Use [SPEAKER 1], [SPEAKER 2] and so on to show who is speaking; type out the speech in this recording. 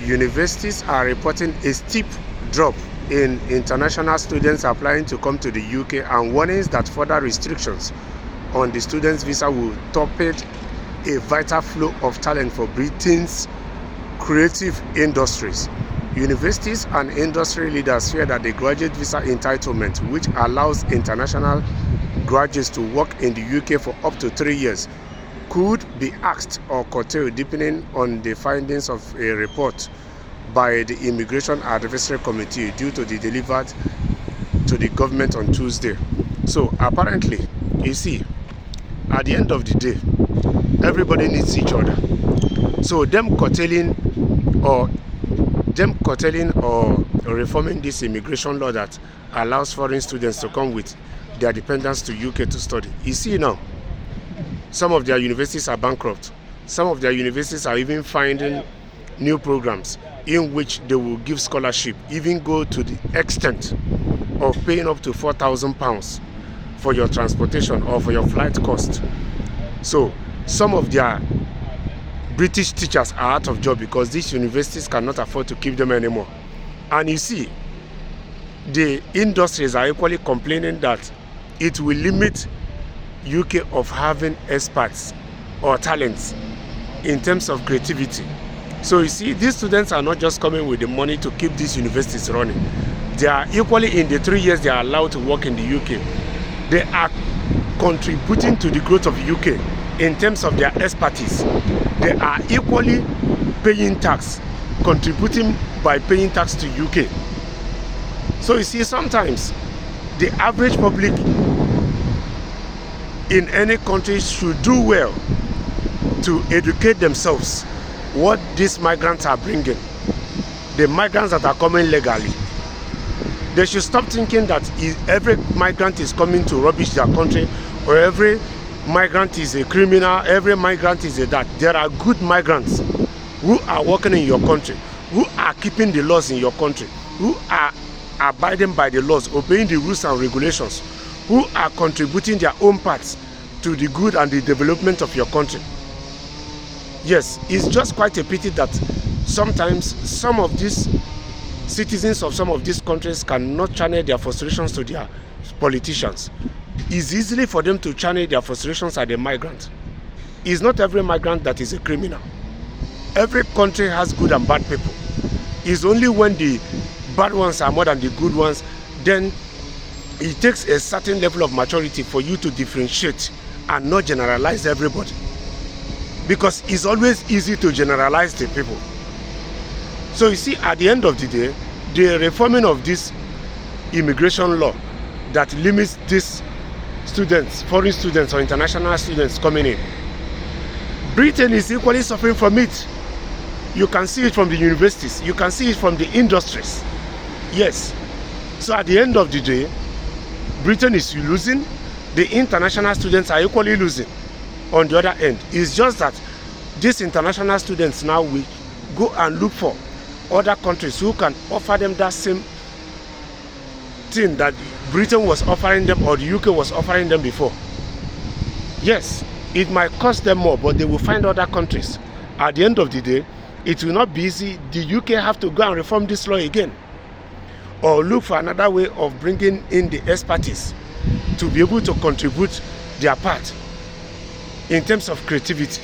[SPEAKER 1] Universities are reporting a steep drop in international students applying to come to the UK and warnings that further restrictions on the students' visa will torpedo a vital flow of talent for Britain's creative industries. Universities and industry leaders fear that the graduate visa entitlement, which allows international graduates to work in the UK for up to 3 years, could be axed or curtailed depending on the findings of a report by the Immigration Advisory Committee due to the delivered to the government on Tuesday. So apparently, you see, at the end of the day, everybody needs each other. So them curtailing or reforming this immigration law that allows foreign students to come with their dependents to UK to study. You see now, some of their universities are bankrupt. Some of their universities are even finding new programs in which they will give scholarship, even go to the extent of paying up to £4,000 for your transportation or for your flight cost. So some of their British teachers are out of job because these universities cannot afford to keep them anymore. And you see, the industries are equally complaining that it will limit UK of having experts or talents in terms of creativity. So you see, these students are not just coming with the money to keep these universities running. They are equally, in the 3 years they are allowed to work in the UK, they are contributing to the growth of UK in terms of their expertise. They are equally paying tax, contributing by paying tax to UK. So you see, sometimes the average public in any country should do well to educate themselves what these migrants are bringing. The migrants that are coming legally, they should stop thinking that every migrant is coming to rubbish their country, or every migrant is a criminal, every migrant is a that. There are good migrants who are working in your country, who are keeping the laws in your country, who are abiding by the laws, obeying the rules and regulations, who are contributing their own parts to the good and the development of your country. Yes, it's just quite a pity that sometimes some of these citizens of some of these countries cannot channel their frustrations to their politicians. It's easily for them to channel their frustrations at a migrant. It's not every migrant that is a criminal. Every country has good and bad people. It's only when the bad ones are more than the good ones, then it takes a certain level of maturity for you to differentiate and not generalize everybody. Because it's always easy to generalize the people. So you see, at the end of the day, the reforming of this immigration law that limits these students, foreign students or international students coming in, Britain is equally suffering from it. You can see it from the universities, you can see it from the industries. Yes. So at the end of the day, Britain is losing, the international students are equally losing. On the other end, it's just that these international students now will go and look for other countries who can offer them that same thing that Britain was offering them or the UK was offering them before. Yes, it might cost them more, but they will find other countries. At the end of the day, it will not be easy. The UK have to go and reform this law again, or look for another way of bringing in the expertise to be able to contribute their part in terms of creativity.